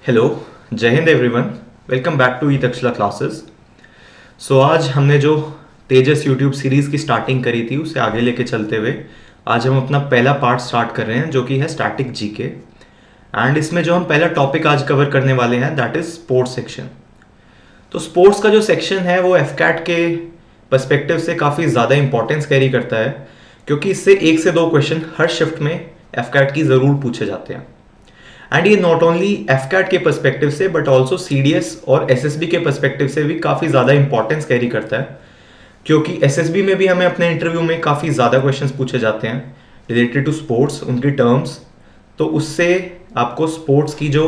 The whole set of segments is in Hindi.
Hello, Jai Hind everyone. Welcome back to E Takshala classes. So आज हमने जो तेजस यूट्यूब सीरीज़ की स्टार्टिंग करी थी उसे आगे लेके चलते हुए आज हम अपना पहला पार्ट स्टार्ट कर रहे हैं जो कि है स्टैटिक जीके। एंड इसमें जो हम पहला टॉपिक आज कवर करने वाले हैं दैट इज़ स्पोर्ट्स सेक्शन। तो स्पोर्ट्स का जो सेक्शन है वो एफकैट के पर्सपेक्टिव से काफ़ी ज़्यादा इंपॉर्टेंस कैरी करता है, क्योंकि इससे एक से दो क्वेश्चन हर शिफ्ट में एफकैट की ज़रूर पूछे जाते हैं। एंड ये नॉट ओनली एफकैट के पर्सपेक्टिव से बट ऑल्सो सीडीएस और एसएसबी के पर्सपेक्टिव से भी काफ़ी ज़्यादा इंपॉर्टेंस कैरी करता है, क्योंकि एसएसबी में भी हमें अपने इंटरव्यू में काफ़ी ज़्यादा क्वेश्चंस पूछे जाते हैं रिलेटेड टू स्पोर्ट्स, उनकी टर्म्स। तो उससे आपको स्पोर्ट्स की जो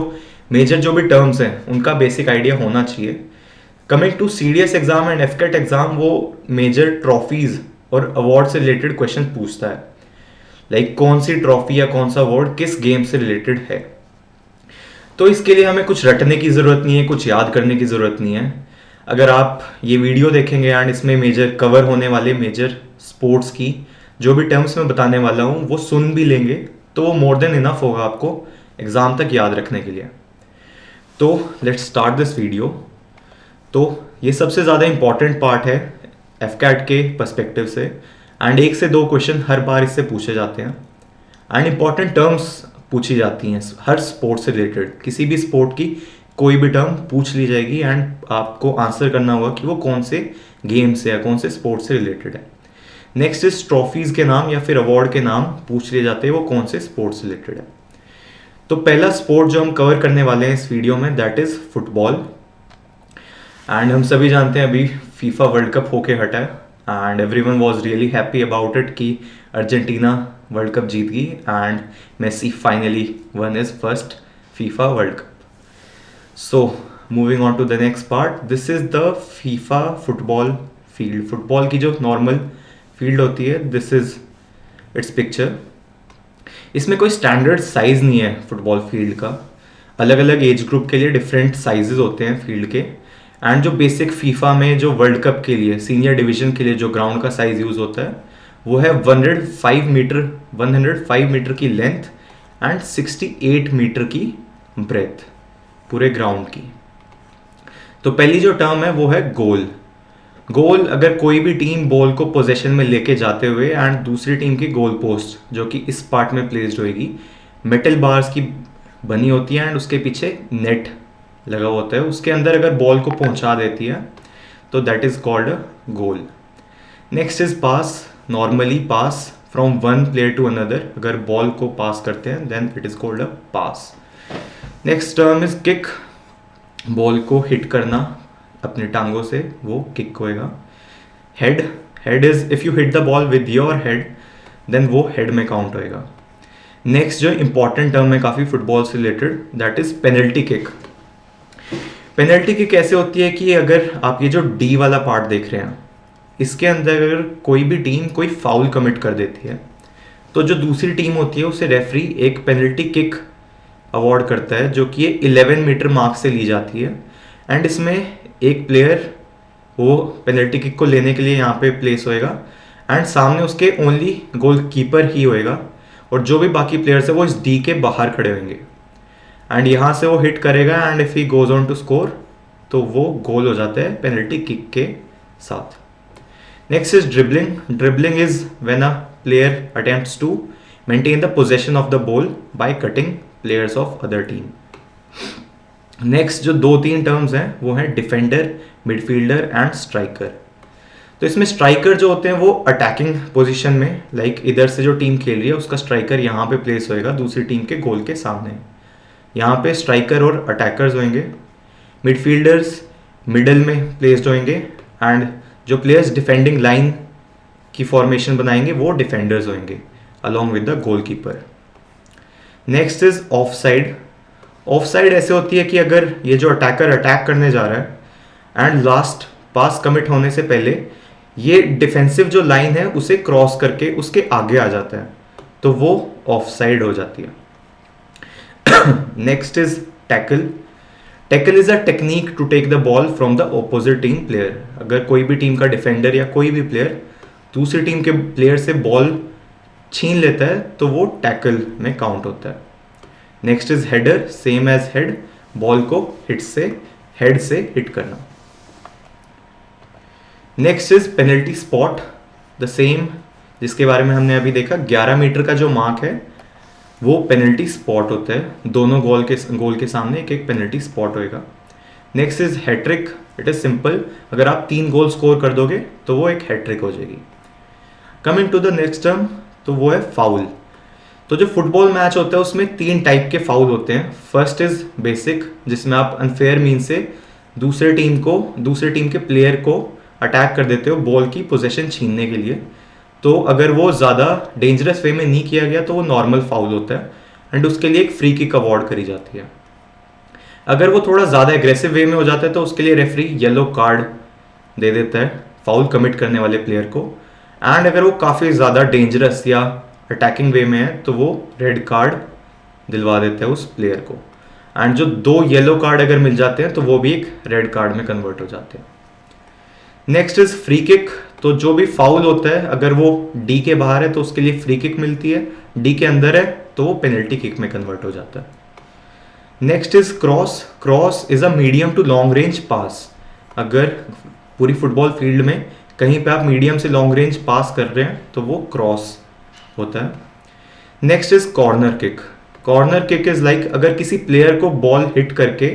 मेजर जो भी टर्म्स हैं उनका बेसिक आइडिया होना चाहिए। Coming to CDS exam and AFCAT exam, वो मेजर ट्रॉफीज और अवार्ड से रिलेटेड क्वेश्चन पूछता है, लाइक कौन सी ट्रॉफी या कौन सा अवार्ड किस गेम से रिलेटेड है। तो इसके लिए हमें कुछ रटने की ज़रूरत नहीं है, कुछ याद करने की ज़रूरत नहीं है। अगर आप ये वीडियो देखेंगे एंड इसमें मेजर कवर होने वाले मेजर स्पोर्ट्स की जो भी टर्म्स मैं बताने वाला हूँ वो सुन भी लेंगे तो वो मोर देन इनफ होगा आपको एग्ज़ाम तक याद रखने के लिए। तो लेट्स स्टार्ट दिस वीडियो। तो ये सबसे ज़्यादा इंपॉर्टेंट पार्ट है एफकैट के पर्सपेक्टिव से, एंड एक से दो क्वेश्चन हर बार इससे पूछे जाते हैं एंड इंपॉर्टेंट टर्म्स पूछी जाती हैं हर स्पोर्ट से रिलेटेड। किसी भी स्पोर्ट की कोई भी टर्म पूछ ली जाएगी एंड आपको आंसर करना होगा कि वो कौन से गेम से या कौन से स्पोर्ट से रिलेटेड है। नेक्स्ट इज ट्रॉफीज़ के नाम या फिर अवार्ड के नाम पूछ लिए जाते हैं वो कौन से स्पोर्ट से रिलेटेड है। तो पहला स्पोर्ट जो हम कवर करने वाले हैं इस वीडियो में दैट इज़ फुटबॉल। एंड हम सभी जानते हैं अभी फीफा वर्ल्ड कप होके हटा है and everyone was really happy about it कि अर्जेंटीना वर्ल्ड कप जीत गई and Messi finally won his first FIFA world cup. So moving on to the next part, this is the FIFA football field. Football की जो नॉर्मल फील्ड होती है, दिस इज इट्स पिक्चर। इसमें कोई स्टैंडर्ड साइज नहीं है फुटबॉल फील्ड का, अलग अलग एज ग्रुप के लिए डिफरेंट साइजेस होते हैं फील्ड के। एंड जो बेसिक फीफा में जो वर्ल्ड कप के लिए सीनियर डिवीजन के लिए जो ग्राउंड का साइज यूज़ होता है वो है 105 मीटर की लेंथ एंड 68 मीटर की ब्रेथ पूरे ग्राउंड की। तो पहली जो टर्म है वो है गोल। गोल, अगर कोई भी टीम बॉल को पोजीशन में लेके जाते हुए एंड दूसरी टीम की गोल पोस्ट जो कि इस पार्ट में प्लेस्ड होएगी मेटल बार्स की बनी होती है एंड उसके पीछे नेट लगा होता है, उसके अंदर अगर बॉल को पहुंचा देती है तो that is called a goal. Next is pass. Normally pass from one player to another, अगर बॉल को पास करते हैं then it is called a pass. Next term is kick. Ball को हिट करना अपनी टांगों से, वो किक होएगा। Head. Head is if you hit the ball with your head then वो हेड में काउंट होएगा। नेक्स्ट जो इंपॉर्टेंट टर्म है काफ़ी फुटबॉल से related that is penalty kick. Penalty kick कैसे होती है कि अगर आप ये जो डी वाला पार्ट देख रहे हैं इसके अंदर अगर कोई भी टीम कोई फाउल कमिट कर देती है तो जो दूसरी टीम होती है उसे रेफरी एक पेनल्टी किक अवार्ड करता है जो कि 11 मीटर मार्क से ली जाती है। एंड इसमें एक प्लेयर वो पेनल्टी किक को लेने के लिए यहाँ पे प्लेस होएगा एंड सामने उसके ओनली गोलकीपर ही होएगा और जो भी बाकी प्लेयर्स है वो इस डी के बाहर खड़े होंगे एंड यहाँ से वो हिट करेगा and if he goes on to score तो वो गोल हो जाता है पेनल्टी किक के साथ। Next is dribbling. Dribbling is when a player attempts to maintain the possession of the ball by cutting players of other team. Next जो दो तीन टर्म्स हैं वो हैं डिफेंडर, मिडफील्डर एंड स्ट्राइकर। तो इसमें स्ट्राइकर जो होते हैं वो अटैकिंग पोजीशन में, लाइक इधर से जो टीम खेल रही है उसका स्ट्राइकर यहाँ पे प्लेस होएगा दूसरी टीम के गोल के सामने। यहाँ पे स्ट्राइकर और अटैकर्स होंगे। मिडफील्डर्स मिडल में प्लेस्ड होंगे एंड जो प्लेयर्स डिफेंडिंग लाइन की फॉर्मेशन बनाएंगे वो डिफेंडर्स होंगे along with the goalkeeper. Next is of side. Of side ऐसे होती है कि अगर ये जो अटैकर अटैक करने जा रहा है एंड लास्ट पास कमिट होने से पहले ये डिफेंसिव जो लाइन है उसे क्रॉस करके उसके आगे आ जाता है तो वो ऑफ साइड हो जाती है। Next is tackle. Tackle is a technique to take the ball from the opposite team player. अगर कोई भी टीम का डिफेंडर या कोई भी प्लेयर दूसरी टीम के प्लेयर से बॉल छीन लेता है तो वो टैकल में काउंट होता है। Next is header, same as head ball को हेड से हिट करना। Next is penalty spot, the same जिसके बारे में हमने अभी देखा। 11 मीटर का जो मार्क है वो पेनल्टी स्पॉट होता है, दोनों गोल के सामने एक एक पेनल्टी स्पॉट होएगा। Next is hat trick, it is simple, अगर आप 3 गोल स्कोर कर दोगे तो वो एक हैट्रिक हो जाएगी। Coming to the next term, तो वो है फाउल। तो जो फुटबॉल मैच होता है उसमें 3 टाइप के फाउल होते हैं। फर्स्ट इज बेसिक, जिसमें आप अनफेयर मीन से दूसरे टीम के प्लेयर को अटैक कर देते हो बॉल की पोजीशन छीनने के लिए। तो अगर वो ज़्यादा डेंजरस वे में नहीं किया गया तो वो नॉर्मल फाउल होता है एंड उसके लिए एक फ्री किक अवॉर्ड करी जाती है। अगर वो थोड़ा ज़्यादा एग्रेसिव वे में हो जाता है तो उसके लिए रेफरी येलो कार्ड दे देता है फाउल कमिट करने वाले प्लेयर को। एंड अगर वो काफ़ी ज़्यादा डेंजरस या अटैकिंग वे में है तो वो रेड कार्ड दिलवा देता है उस प्लेयर को। एंड जो 2 येलो कार्ड अगर मिल जाते हैं तो वो भी एक रेड कार्ड में कन्वर्ट हो जाते हैं। नेक्स्ट इज फ्री किक, तो जो भी फाउल होता है अगर वो डी के बाहर है तो उसके लिए फ्री किक मिलती है, डी के अंदर है तो वो पेनल्टी किक में कन्वर्ट हो जाता है। Next is cross, cross is a medium to long range pass. अगर पूरी फुटबॉल फील्ड में कहीं पे आप मीडियम से लॉन्ग रेंज पास कर रहे हैं तो वो क्रॉस होता है। Next is corner kick, corner kick is like अगर किसी प्लेयर को बॉल हिट करके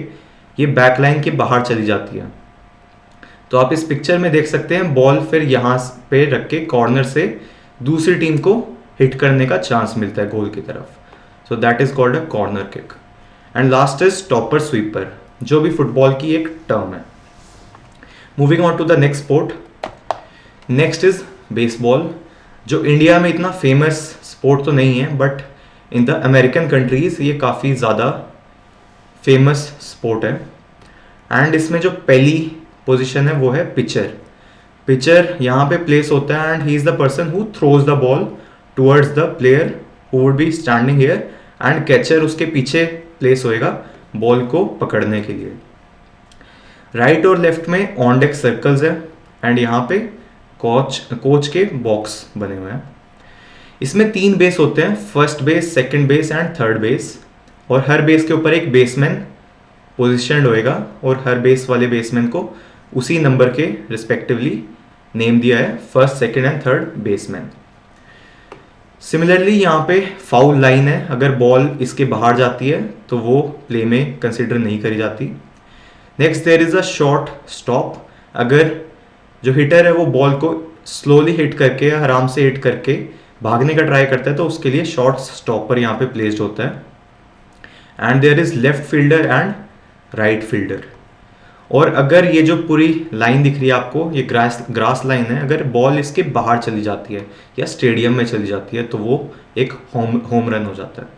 ये बैक लाइन के बाहर चली जाती है, तो आप इस पिक्चर में देख सकते हैं बॉल फिर यहाँ पे रख के कॉर्नर से दूसरी टीम को हिट करने का चांस मिलता है गोल की तरफ, so that is called a corner kick. And last is stopper sweeper, जो भी फुटबॉल की एक टर्म है। Moving on to the next sport, next is baseball, जो इंडिया में इतना फेमस स्पोर्ट तो नहीं है but in the American countries ये काफ़ी ज़्यादा फेमस स्पोर्ट है। एंड इसमें जो पहली पोजीशन है वो है पिचर। पिचर यहाँ पे प्लेस होता है and he is the person who throws the ball towards the player who would B standing here, and catcher उसके पीछे प्लेस होएगा बॉल को पकड़ने के लिए। राइट और लेफ्ट में ऑन डेक सर्कल्स है एंड यहाँ पे कोच के बॉक्स बने हुए हैं। इसमें 3 बेस होते हैं, first base, second base and third base, और हर बेस के ऊपर एक बेसमैन पोजिशनड होएगा और हर बेस वाले बेसमैन को उसी नंबर के रिस्पेक्टिवली नेम दिया है, first, second and third baseman. Similarly यहाँ पे फाउल लाइन है, अगर बॉल इसके बाहर जाती है तो वो प्ले में कंसिडर नहीं करी जाती। Next there is a short stop, अगर जो हिटर है वो बॉल को स्लोली हिट करके या आराम से हिट करके भागने का ट्राई करता है तो उसके लिए शॉर्ट स्टॉपर यहाँ पे प्लेस्ड होता है। And there is left fielder and right fielder. और अगर ये जो पूरी लाइन दिख रही है आपको, ये ग्रास लाइन है, अगर बॉल इसके बाहर चली जाती है या स्टेडियम में चली जाती है तो वो एक होम रन हो जाता है।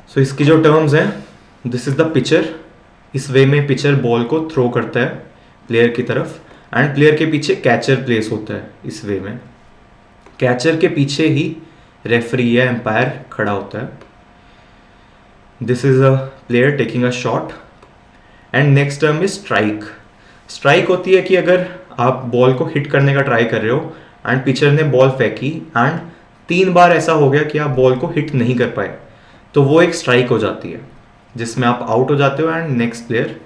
सो इसकी जो टर्म्स हैं, दिस इज द पिचर, इस वे में पिचर बॉल को थ्रो करता है प्लेयर की तरफ एंड प्लेयर के पीछे कैचर प्लेस होता है इस वे में। कैचर के पीछे ही रेफरी या एम्पायर खड़ा होता है। This is a player taking a shot. And next term is strike. Strike होती है कि अगर आप बॉल को हिट करने का ट्राई कर रहे हो एंड पिचर ने बॉल फेंकी एंड 3 बार ऐसा हो गया कि आप बॉल को हिट नहीं कर पाए तो वो एक स्ट्राइक हो जाती है, जिसमें आप आउट हो जाते हो एंड नेक्स्ट प्लेयर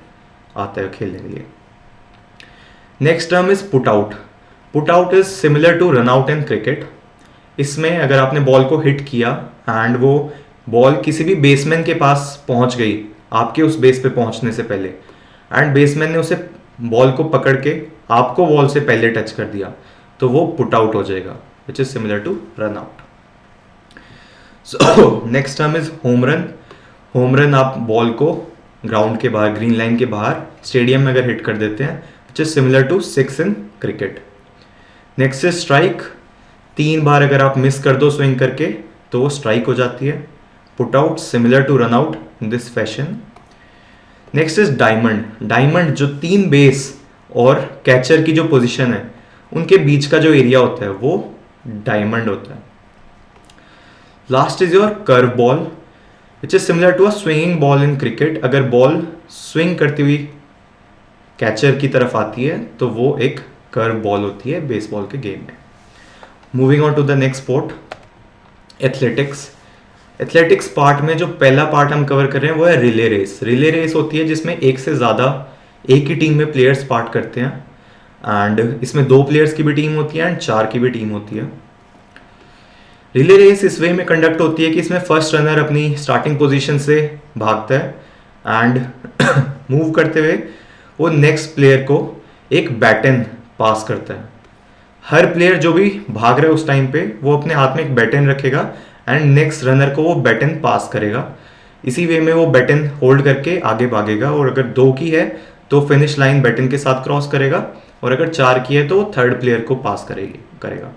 आता है खेलने के लिए। Next term is put out. Put out is similar to run out in cricket. इसमें अगर आपने बॉल को हिट किया एंड वो बॉल किसी भी बेसमैन के पास पहुंच गई आपके उस बेस पे पहुंचने से पहले, एंड बेसमैन ने उसे बॉल को पकड़ के आपको बॉल से पहले टच कर दिया तो वो पुट आउट हो जाएगा, which is similar to run out. So next term is home run. Home run आप बॉल को ग्राउंड के बाहर, ग्रीन लाइन के बाहर स्टेडियम में अगर हिट कर देते हैं, which is similar to 6 in cricket. Next is strike. 3 बार अगर आप मिस कर दो स्विंग करके तो वो स्ट्राइक हो जाती है। Put out similar to run out in this fashion. Next is diamond. Diamond जो 3 बेस और कैचर की जो पोजीशन है उनके बीच का जो एरिया होता है वो डायमंड होता है। Last is your curve ball which is similar to a swinging ball in cricket. अगर बॉल स्विंग करती हुई कैचर की तरफ आती है तो वो एक कर्व बॉल होती है बेसबॉल के गेम में। Moving on to the next sport, athletics. Athletics part में जो पहला पार्ट हम कवर कर रहे हैं वो है रिले रेस। रिले रेस होती है जिसमें एक से ज़्यादा एक ही टीम में प्लेयर्स पार्ट करते हैं, एंड इसमें 2 प्लेयर्स की भी टीम होती है एंड 4 की भी टीम होती है। रिले रेस इस वे में कंडक्ट होती है कि इसमें फर्स्ट रनर अपनी स्टार्टिंग पोजीशन से भागता है एंड मूव करते हुए वो नेक्स्ट प्लेयर को एक बैटन पास करता है। हर प्लेयर जो भी भाग रहा है उस टाइम पे वो अपने हाथ में एक बैटन रखेगा एंड नेक्स्ट रनर को वो बैटन पास करेगा। इसी वे में वो बैटन होल्ड करके आगे भागेगा, और अगर 2 की है तो फिनिश लाइन बैटन के साथ क्रॉस करेगा, और अगर 4 की है तो वो थर्ड प्लेयर को पास करेगा।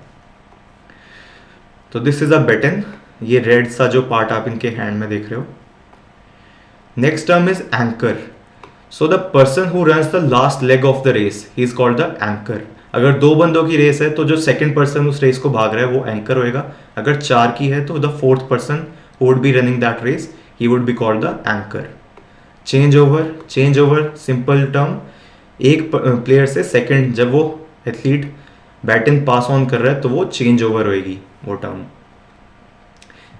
तो दिस इज अ बैटन, ये रेड सा जो पार्ट आप इनके हैंड में देख रहे हो। Next term is anchor. So the person who runs the last leg of the race he is called the anchor. अगर 2 बंदों की रेस है तो जो सेकंड पर्सन उस रेस को भाग रहा है वो एंकर होएगा। अगर 4 की है तो the fourth person who would be running that race he would be called the anchor. Change over simple term, एक प्लेयर से सेकंड जब वो एथलीट बैटन पास ऑन कर रहा है तो वो चेंज ओवर होएगी वो टर्म।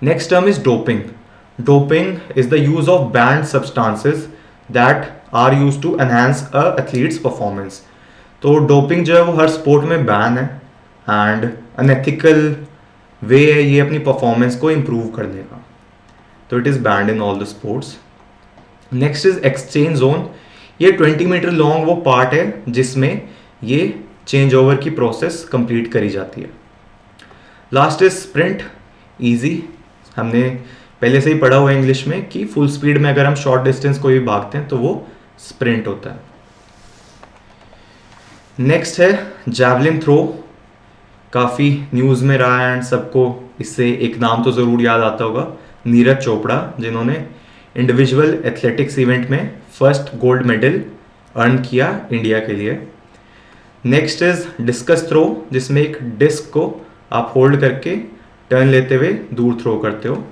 Next term is doping. Doping is the use of banned substances that are used to enhance a athlete's performance. तो डोपिंग जो है वो हर स्पोर्ट में बैन है एंड अनएथिकल वे है ये अपनी परफॉर्मेंस को इम्प्रूव करने का, तो it is banned in all the sports. Next is exchange zone. ये 20 मीटर लॉन्ग वो पार्ट है जिसमें ये चेंज ओवर की प्रोसेस कंप्लीट करी जाती है। लास्ट इज स्प्रिंट, इजी, हमने पहले से ही पढ़ा हुआ है इंग्लिश में कि फुल स्पीड में अगर हम शॉर्ट डिस्टेंस कोई भी भागते हैं तो वो स्प्रिंट होता है। नेक्स्ट है जैवलिन थ्रो, काफ़ी न्यूज़ में रहा है एंड सबको इससे एक नाम तो ज़रूर याद आता होगा, नीरज चोपड़ा, जिन्होंने इंडिविजुअल एथलेटिक्स इवेंट में फर्स्ट गोल्ड मेडल अर्न किया इंडिया के लिए। नेक्स्ट इज डिस्कस थ्रो, जिसमें एक डिस्क को आप होल्ड करके टर्न लेते हुए दूर थ्रो करते हो।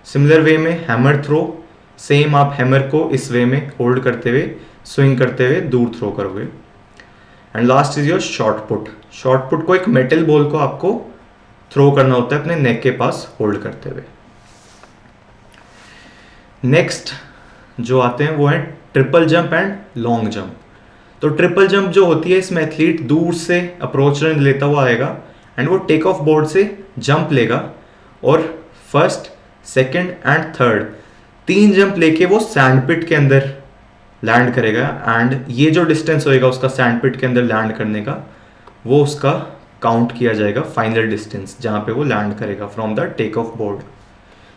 सिमिलर वे में हैमर थ्रो, सेम आप हैमर को इस वे में होल्ड करते हुए स्विंग करते हुए दूर थ्रो करोगे। And last is your short put. Short put को एक मेटल बॉल को आपको थ्रो करना होता है अपने नेक के पास होल्ड करते हुए। नेक्स्ट जो आते हैं वो है triple jump and long jump. तो ट्रिपल जंप जो होती है इसमें एथलीट दूर से अप्रोच रन लेता हुआ आएगा एंड वो टेक ऑफ बोर्ड से जंप लेगा और first, second and third 3 jump लेके वो सैंड पिट के अंदर लैंड करेगा। एंड ये जो डिस्टेंस होएगा उसका सैंड पिट के अंदर लैंड करने का, वो उसका काउंट किया जाएगा फाइनल डिस्टेंस जहाँ पे वो लैंड करेगा from the take off board.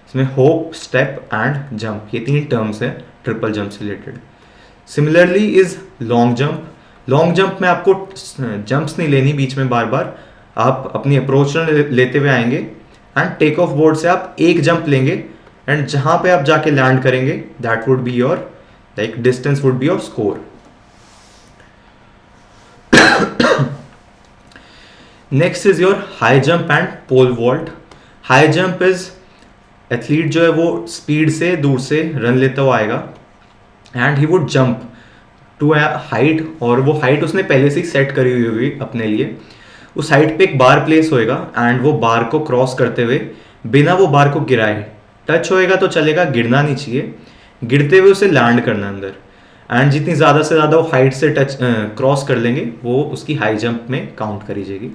इसमें होप, स्टेप एंड जंप, ये 3 टर्म्स हैं ट्रिपल जंप से related. Similarly is long jump. Long jump में आपको जंप्स नहीं लेनी बीच में बार बार, आप अपनी अप्रोच लेते हुए आएंगे एंड टेक ऑफ बोर्ड से आप एक जंप लेंगे एंड जहां पे आप जाके लैंड करेंगे that would be your like distance would be your score. Next is your high jump and pole vault. High jump is athlete जो है वो स्पीड से दूर से रन लेता हुआ आएगा and he would jump to a height, और वो हाइट उसने पहले से ही सेट करी हुई होगी अपने लिए। उस हाइट पे एक बार प्लेस होएगा एंड वो बार को क्रॉस करते हुए बिना वो बार को गिराए, टच होएगा तो चलेगा, गिरना नहीं चाहिए, गिरते हुए उसे लैंड करना अंदर। एंड जितनी ज़्यादा से ज़्यादा वो हाइट से टच क्रॉस कर लेंगे वो उसकी हाई जंप में काउंट करी जाएगी।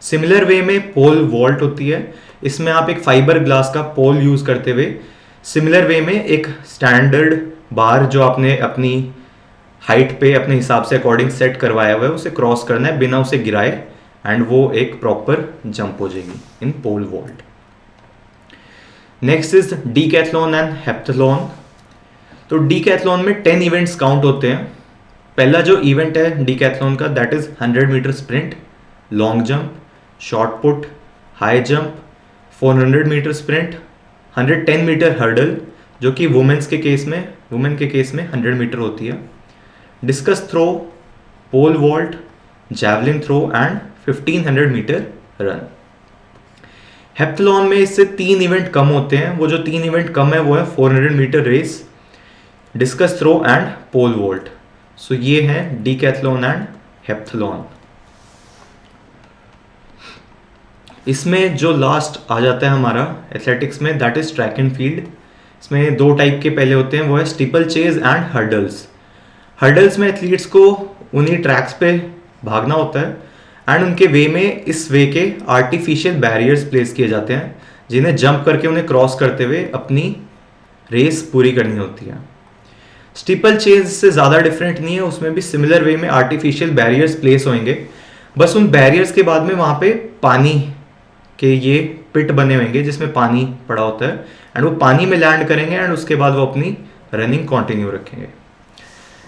सिमिलर वे में पोल वॉल्ट होती है, इसमें आप एक फाइबर ग्लास का पोल यूज़ करते हुए सिमिलर वे में एक स्टैंडर्ड बार जो आपने अपनी हाइट पे अपने हिसाब से अकॉर्डिंग सेट करवाया हुआ है उसे क्रॉस करना है बिना उसे गिराए एंड वो एक प्रॉपर जंप हो जाएगी in pole vault. Next is decathlon and heptathlon. तो डीकैथलॉन में 10 इवेंट्स काउंट होते हैं। पहला जो इवेंट है डीकैथलॉन का that is 100 meter sprint, long jump, shot put, high jump, 400 meter sprint, 110 meter hurdle जो कि वुमेन के केस में 100 मीटर होती है, discus throw, pole vault, javelin throw and 1500 meter run. Heptathlon में इससे 3 इवेंट कम होते हैं। वो जो 3 इवेंट कम है वो है 400 metre race, discus throw and pole vault. So ये है डीकैथलॉन एंड हेप्टाथलॉन। इसमें जो लास्ट आ जाता है हमारा एथलेटिक्स में, that is track and field. इसमें 2 टाइप के पहले होते हैं, वो है steeple chase and hurdles. Hurdles में एथलीट्स को उन्हीं ट्रैक्स पे भागना होता है एंड उनके वे में इस वे के आर्टिफिशियल बैरियर्स प्लेस किए जाते हैं जिन्हें जंप करके उन्हें क्रॉस करते हुए अपनी रेस पूरी करनी होती है। स्टीपल चेज से ज़्यादा डिफरेंट नहीं है, उसमें भी सिमिलर वे में आर्टिफिशियल बैरियर्स प्लेस होंगे, बस उन बैरियर्स के बाद में वहाँ पे पानी के ये पिट बने होंगे जिसमें पानी पड़ा होता है एंड वो पानी में लैंड करेंगे एंड उसके बाद वो अपनी रनिंग कंटिन्यू रखेंगे।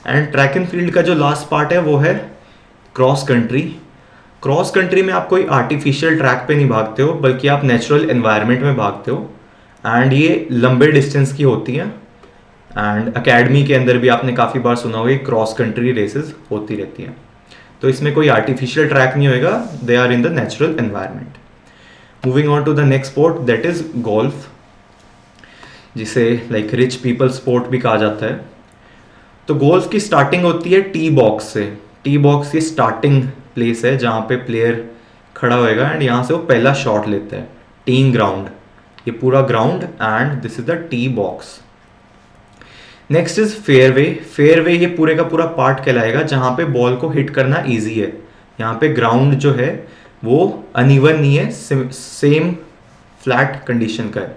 एंड ट्रैक एंड फील्ड का जो लास्ट पार्ट है वो है क्रॉस कंट्री। क्रॉस कंट्री में आप कोई आर्टिफिशियल ट्रैक पे नहीं भागते हो, बल्कि आप नेचुरल एनवायरनमेंट में भागते हो एंड ये लंबे डिस्टेंस की होती हैं एंड एकेडमी के अंदर भी आपने काफ़ी बार सुना होगा क्रॉस कंट्री रेसेस होती रहती हैं। तो इसमें कोई आर्टिफिशियल ट्रैक नहीं होएगा, they are in the natural environment. Moving on to the next sport that is golf, जिसे लाइक रिच पीपल स्पोर्ट भी कहा जाता है। तो गोल्फ की स्टार्टिंग होती है टी बॉक्स से। टी बॉक्स की स्टार्टिंग प्लेस है जहाँ पे प्लेयर खड़ा होएगा एंड यहाँ से वो पहला शॉट लेता है। टीइंग ग्राउंड, ये पूरा ground and this is the T box. Next is fairway. Fairway ये पूरे का पूरा पार्ट कहलाएगा जहाँ पे बॉल को हिट करना ईजी है। यहाँ पे ग्राउंड जो है वो अनइवन नहीं है, सेम फ्लैट कंडीशन का है।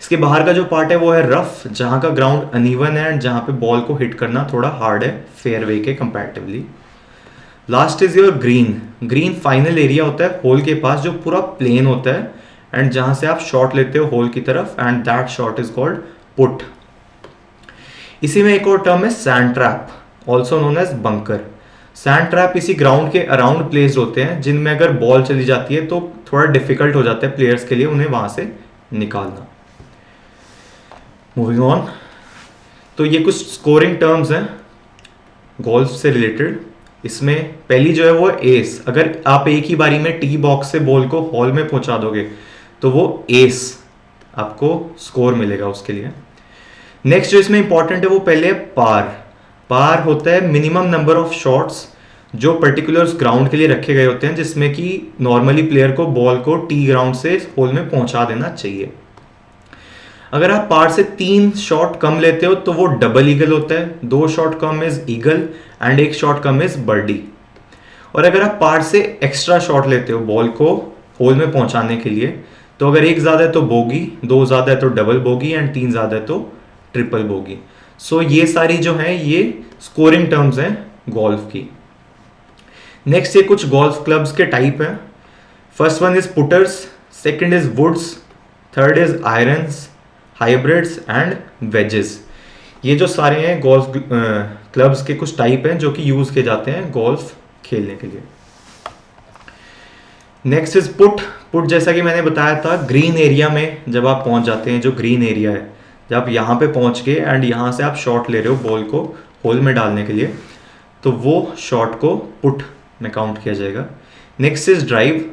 इसके बाहर का जो पार्ट है वो है रफ, जहाँ का ग्राउंड अनइवन है एंड जहाँ पे बॉल को हिट करना थोड़ा हार्ड है फेयरवे के comparatively. Last is your green. Green final area होता है होल के पास जो पूरा प्लेन होता है एंड जहाँ से आप शॉट लेते हो होल की तरफ and that shot is called putt. इसी में एक और टर्म है sand trap, also known as bunker. Sand trap इसी ग्राउंड के अराउंड प्लेस्ड होते हैं जिनमें अगर बॉल चली जाती है तो थोड़ा डिफिकल्ट हो जाता है प्लेयर्स के लिए उन्हें वहां से निकालना। मूविंग ऑन, तो ये कुछ स्कोरिंग टर्म्स हैं गोल्फ से रिलेटेड। इसमें पहली जो है वो एस। अगर आप एक ही बारी में टी बॉक्स से बॉल को हॉल में पहुंचा दोगे तो वो एस आपको स्कोर मिलेगा उसके लिए। नेक्स्ट जो इसमें इंपॉर्टेंट है वो पहले है पार। पार होता है मिनिमम नंबर ऑफ शॉट्स जो पर्टिकुलर उस ग्राउंड के लिए रखे गए होते हैं, जिसमें कि नॉर्मली प्लेयर को बॉल को टी ग्राउंड से होल में पहुंचा देना चाहिए। अगर आप पार से 3 शॉट कम लेते हो तो वो डबल ईगल होता है, 2 शॉट कम इज ईगल एंड 1 शॉट कम इज बर्डी। और अगर आप पार से एक्स्ट्रा शॉट लेते हो बॉल को होल में पहुंचाने के लिए, तो अगर 1 ज्यादा है तो बोगी, 2 ज्यादा है तो डबल बोगी एंड 3 ज्यादा है तो ट्रिपल बोगी। सो ये सारी जो है ये स्कोरिंग टर्म्स हैं गोल्फ की। नेक्स्ट ये कुछ गोल्फ क्लब्स के टाइप हैं। First one is putters, second is woods, third is irons, hybrids and wedges. ये जो सारे हैं गोल्फ क्लब्स के कुछ टाइप हैं जो कि यूज किए जाते हैं गोल्फ खेलने के लिए। Next is put. पुट जैसा कि मैंने बताया था ग्रीन एरिया में जब आप पहुंच जाते हैं, जो ग्रीन एरिया है, जब आप यहाँ पे पहुंच के एंड यहाँ से आप शॉट ले रहे हो बॉल को होल में डालने के लिए, तो वो शॉट को पुट में काउंट किया जाएगा। Next is drive.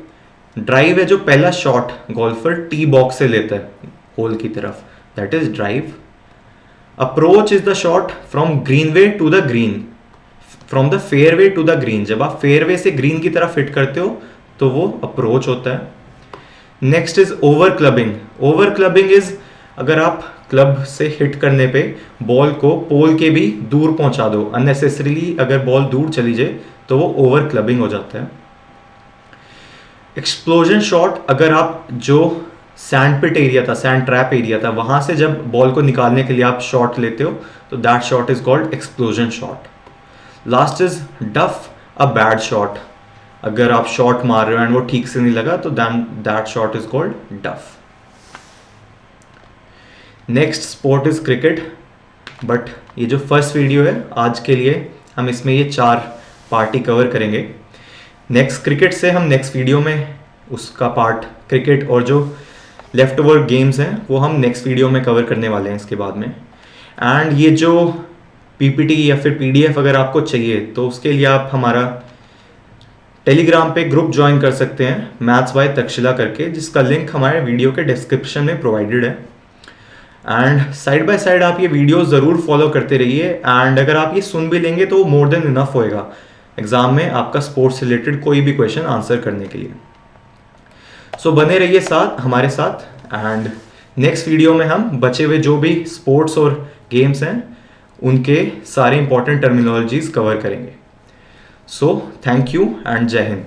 ड्राइव है जो पहला शॉट गोल्फर टी बॉक्स से लेता है होल की तरफ, that is drive. Approach is the shot from greenway to the green, from the fairway to the green. जब आप फेयरवे से ग्रीन की तरफ हिट करते हो तो वो अप्रोच होता है। Next is over clubbing. Over clubbing is अगर आप क्लब से हिट करने पे बॉल को पोल के भी दूर पहुंचा दो, अननेसेसरीली अगर बॉल दूर चली जाए तो वो ओवर क्लबिंग हो जाता है। एक्सप्लोजन शॉट, अगर आप जो सैंड पिट एरिया था, सैंड ट्रैप एरिया था, वहां से जब बॉल को निकालने के लिए आप शॉट लेते हो तो that shot is called explosion shot. Last is डफ, अ बैड शॉट। अगर आप शॉट मार रहे हो एंड वो ठीक से नहीं लगा तो दैट शॉट इज कॉल्ड डफ। Next sport is cricket, but ये जो फर्स्ट वीडियो है आज के लिए हम इसमें ये 4 पार्ट ही कवर करेंगे। नेक्स्ट क्रिकेट से हम नेक्स्ट वीडियो में उसका पार्ट क्रिकेट और जो लेफ्ट ओवर गेम्स हैं वो हम नेक्स्ट वीडियो में कवर करने वाले हैं इसके बाद में। एंड ये जो पीपीटी या फिर पीडीएफ अगर आपको चाहिए तो उसके लिए आप हमारा टेलीग्राम पे ग्रुप ज्वाइन कर सकते हैं मैथ्स बाय तक्षशिला करके, जिसका लिंक हमारे वीडियो के डिस्क्रिप्शन में प्रोवाइडेड है। एंड साइड बाय साइड आप ये वीडियो ज़रूर फॉलो करते रहिए एंड अगर आप ये सुन भी लेंगे तो मोर देन इनफ होएगा एग्जाम में आपका स्पोर्ट्स रिलेटेड कोई भी क्वेश्चन आंसर करने के लिए। सो बने रहिए साथ हमारे साथ, एंड नेक्स्ट वीडियो में हम बचे हुए जो भी स्पोर्ट्स और गेम्स हैं उनके सारे इंपॉर्टेंट टर्मिनोलॉजीज कवर करेंगे। सो थैंक यू एंड जय हिंद।